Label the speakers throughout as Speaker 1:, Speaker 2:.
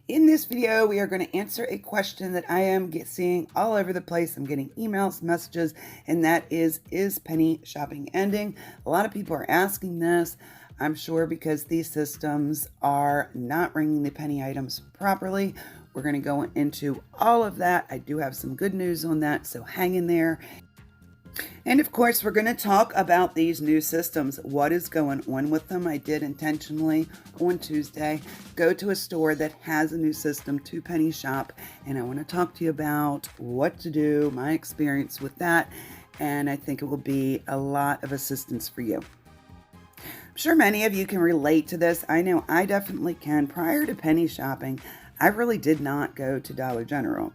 Speaker 1: In this video, we are going to answer a question that I am seeing all over the place. I'm getting emails, messages, and that is penny shopping ending? A lot of people are asking this, I'm sure because these systems are not ringing the penny items properly. We're going to go into all of that. I do have some good news on that, so hang in there. And of course, we're going to talk about these new systems. What is going on with them? I did intentionally on Tuesday go to a store that has a new system, to Penny Shop, and I want to talk to you about what to do, my experience with that, and I think it will be a lot of assistance for you. I'm sure many of you can relate to this. I know I definitely can. Prior to penny shopping, I really did not go to Dollar General.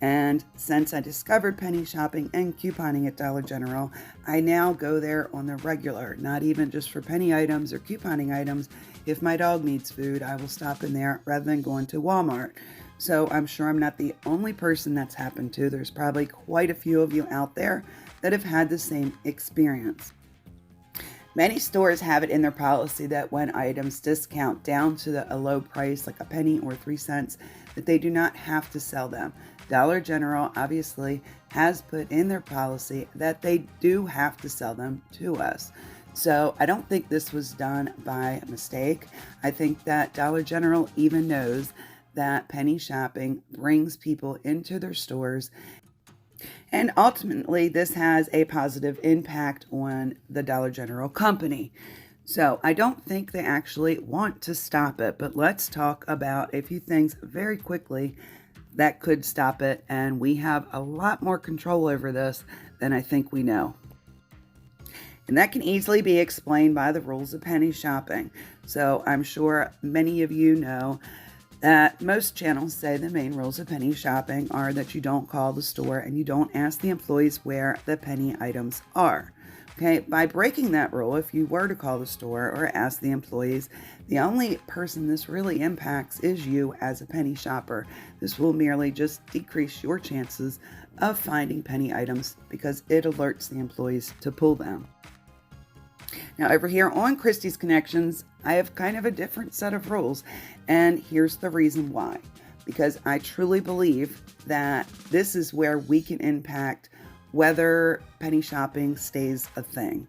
Speaker 1: And since I discovered penny shopping and couponing at Dollar General, I now go there on the regular, not even just for penny items or couponing items. If my dog needs food, I will stop in there rather than going to Walmart. So I'm sure I'm not the only person that's happened to. There's probably quite a few of you out there that have had the same experience. Many stores have it in their policy that when items discount down to a low price, like a penny or 3 cents, that they do not have to sell them. Dollar General obviously has put in their policy that they do have to sell them to us. So I don't think this was done by mistake. I think that Dollar General even knows that penny shopping brings people into their stores, and ultimately this has a positive impact on the Dollar General company. So I don't think they actually want to stop it, but let's talk about a few things very quickly that could stop it, and we have a lot more control over this than I think we know. And that can easily be explained by the rules of penny shopping. So I'm sure many of you know that most channels say the main rules of penny shopping are that you don't call the store and you don't ask the employees where the penny items are. Okay, by breaking that rule, if you were to call the store or ask the employees, the only person this really impacts is you as a penny shopper. This will merely just decrease your chances of finding penny items because it alerts the employees to pull them. Now over here on Kristie's Connections, I have kind of a different set of rules, and here's the reason why. Because I truly believe that this is where we can impact whether penny shopping stays a thing.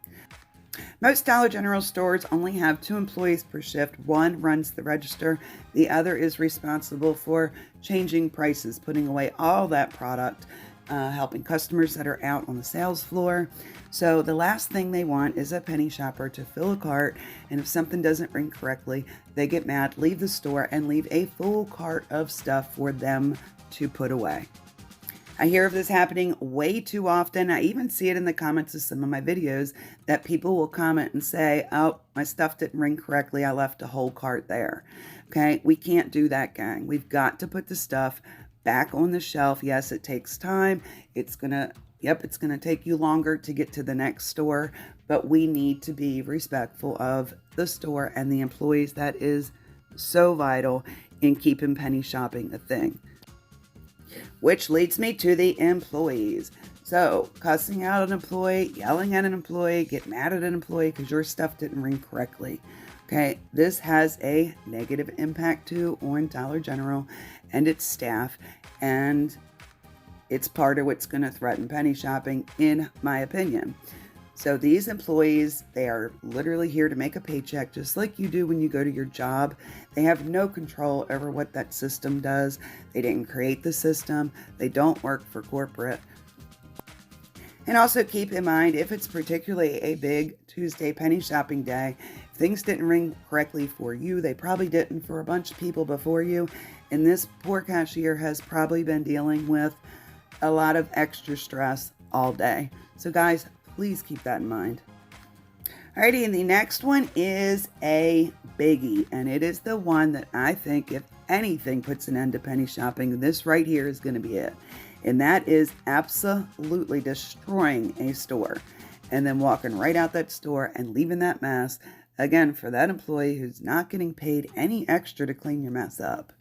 Speaker 1: Most Dollar General stores only have 2 employees per shift. One runs the register. The other is responsible for changing prices, putting away all that product, helping customers that are out on the sales floor. So the last thing they want is a penny shopper to fill a cart, and if something doesn't ring correctly, they get mad, leave the store, and leave a full cart of stuff for them to put away. I hear of this happening way too often. I even see it in the comments of some of my videos that people will comment and say, oh, my stuff didn't ring correctly. I left a whole cart there. Okay, we can't do that, gang. We've got to put the stuff back on the shelf. Yes, it takes time. It's gonna take you longer to get to the next store, but we need to be respectful of the store and the employees. That is so vital in keeping penny shopping a thing. Which leads me to the employees. So, cussing out an employee, yelling at an employee, get mad at an employee because your stuff didn't ring correctly. Okay, this has a negative impact too on Dollar General and its staff, and it's part of what's going to threaten penny shopping, in my opinion. So these employees, they are literally here to make a paycheck just like you do when you go to your job. They have no control over what that system does. They didn't create the system. They don't work for corporate. And also keep in mind, if it's particularly a big Tuesday penny shopping day, if things didn't ring correctly for you, they probably didn't for a bunch of people before you. And this poor cashier has probably been dealing with a lot of extra stress all day. So guys, please keep that in mind. Alrighty, and the next one is a biggie, and it is the one that I think, if anything puts an end to penny shopping, this right here is going to be it. And that is absolutely destroying a store and then walking right out that store and leaving that mess, again, for that employee who's not getting paid any extra to clean your mess up.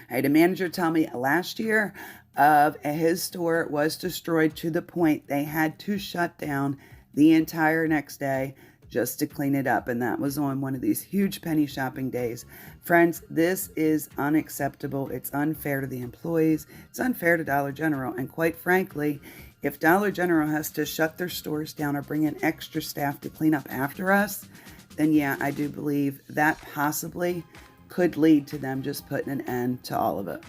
Speaker 1: I had a manager tell me last year of his store was destroyed to the point they had to shut down the entire next day just to clean it up. And that was on one of these huge penny shopping days. Friends, this is unacceptable. It's unfair to the employees. It's unfair to Dollar General. And quite frankly, if Dollar General has to shut their stores down or bring in extra staff to clean up after us, then yeah, I do believe that possibly could lead to them just putting an end to all of it.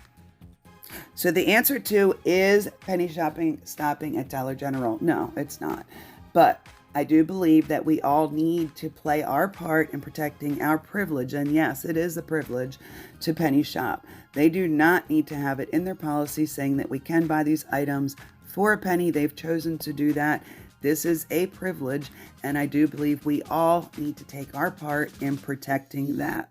Speaker 1: So the answer to, is penny shopping stopping at Dollar General? No, it's not. But I do believe that we all need to play our part in protecting our privilege. And yes, it is a privilege to penny shop. They do not need to have it in their policy saying that we can buy these items for a penny. They've chosen to do that. This is a privilege, and I do believe we all need to take our part in protecting that.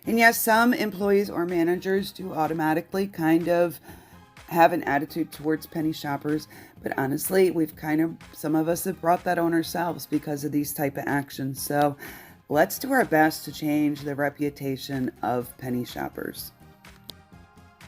Speaker 1: And yes, some employees or managers do automatically kind of have an attitude towards penny shoppers, but honestly, some of us have brought that on ourselves because of these type of actions. So let's do our best to change the reputation of penny shoppers.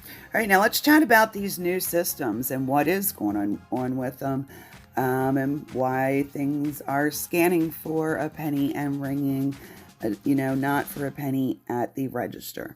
Speaker 1: All right, now let's chat about these new systems and what is going on with them. And why things are scanning for a penny and ringing, not for a penny at the register.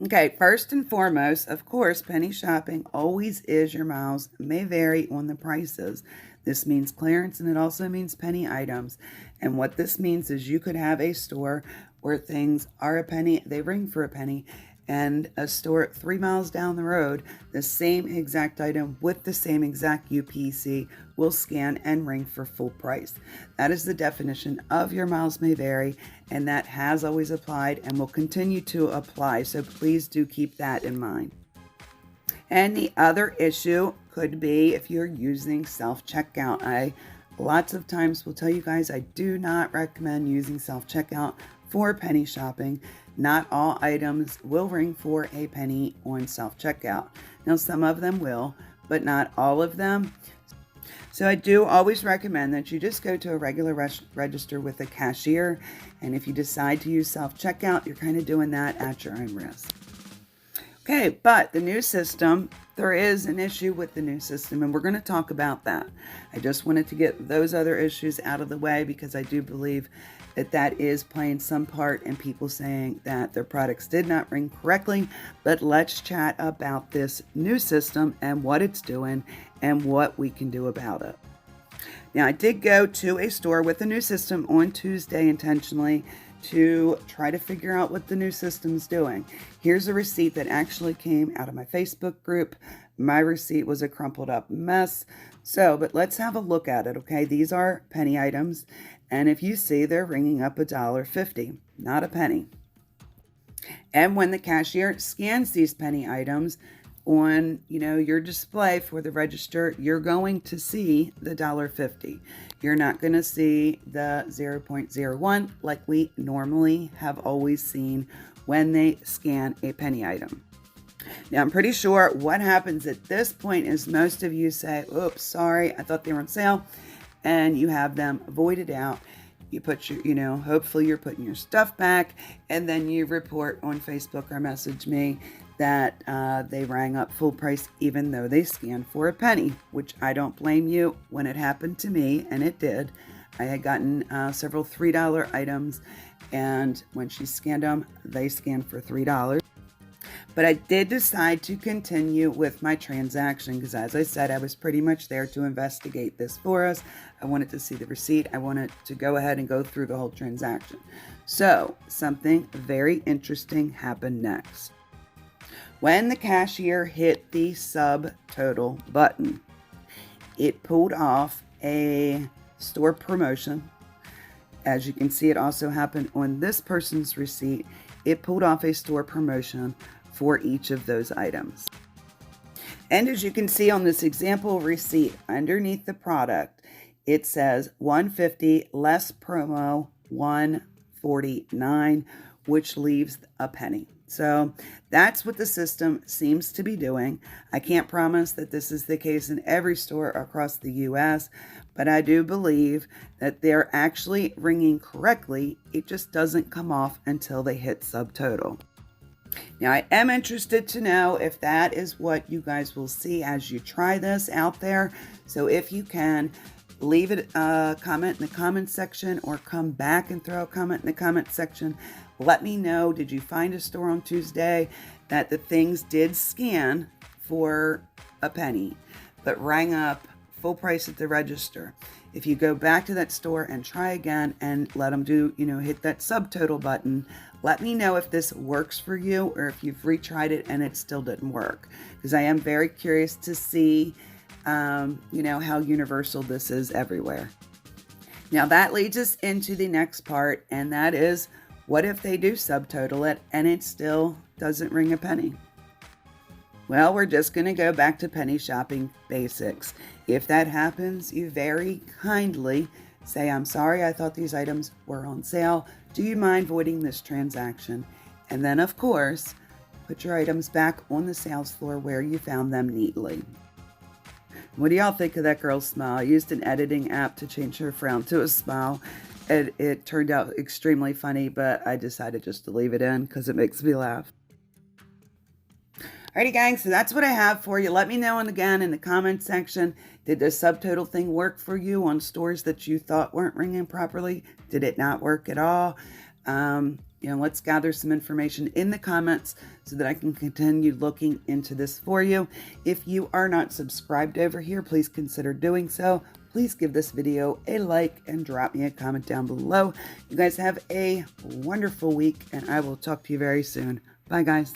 Speaker 1: Okay, first and foremost, of course, penny shopping always is your miles may vary on the prices. This means clearance, and it also means penny items. And what this means is you could have a store where things are a penny, they ring for a penny, and a store 3 miles down the road, the same exact item with the same exact UPC will scan and ring for full price. That is the definition of your miles may vary, and that has always applied and will continue to apply. So please do keep that in mind. And the other issue could be if you're using self-checkout. I lots of times will tell you guys I do not recommend using self-checkout for penny shopping. Not all items will ring for a penny on self-checkout. Now, some of them will, but not all of them. So I do always recommend that you just go to a regular register with a cashier. And if you decide to use self-checkout, you're kind of doing that at your own risk. Okay, but the new system, there is an issue with the new system, and we're going to talk about that. I just wanted to get those other issues out of the way because I do believe that is playing some part in people saying that their products did not ring correctly. But let's chat about this new system and what it's doing and what we can do about it. Now, I did go to a store with a new system on Tuesday intentionally to try to figure out what the new system's doing. Here's a receipt that actually came out of my Facebook group. My receipt was a crumpled up mess. But let's have a look at it, okay? These are penny items, and if you see, they're ringing up $1.50, not a penny. And when the cashier scans these penny items on, your display for the register, you're going to see the $1.50. You're not going to see the 0.01 like we normally have always seen when they scan a penny item. Now, I'm pretty sure what happens at this point is most of you say, oops, sorry, I thought they were on sale, and you have them voided out. You put your, hopefully you're putting your stuff back, and then you report on Facebook or message me that they rang up full price even though they scanned for a penny, which I don't blame you. When it happened to me, and it did, I had gotten several $3 items, and when she scanned them, they scanned for $3. But I did decide to continue with my transaction because, as I said, I was pretty much there to investigate this for us. I wanted to see the receipt. I wanted to go ahead and go through the whole transaction. So something very interesting happened next. When the cashier hit the subtotal button, it pulled off a store promotion. As you can see, it also happened on this person's receipt. It pulled off a store promotion for each of those items. And as you can see on this example receipt, underneath the product, it says $150 less promo $149, which leaves a penny. So that's what the system seems to be doing. I can't promise that this is the case in every store across the U.S., but I do believe that they're actually ringing correctly. It just doesn't come off until they hit subtotal. Now, I am interested to know if that is what you guys will see as you try this out there. So if you can, leave a comment in the comment section or come back and throw a comment in the comment section. Let me know, did you find a store on Tuesday that the things did scan for a penny, but rang up full price at the register? If you go back to that store and try again and let them do, hit that subtotal button, let me know if this works for you or if you've retried it and it still didn't work. Because I am very curious to see, how universal this is everywhere. Now that leads us into the next part, and that is, what if they do subtotal it and it still doesn't ring a penny? Well, we're just going to go back to penny shopping basics. If that happens, you very kindly say, I'm sorry, I thought these items were on sale. Do you mind voiding this transaction? And then, of course, put your items back on the sales floor where you found them neatly. What do y'all think of that girl's smile? I used an editing app to change her frown to a smile. And it turned out extremely funny, but I decided just to leave it in because it makes me laugh. Alrighty, gang, so that's what I have for you. Let me know, and again, in the comment section, did the subtotal thing work for you on stores that you thought weren't ringing properly? Did it not work at all? Let's gather some information in the comments so that I can continue looking into this for you. If you are not subscribed over here, please consider doing so. Please give this video a like and drop me a comment down below. You guys have a wonderful week, and I will talk to you very soon. Bye, guys.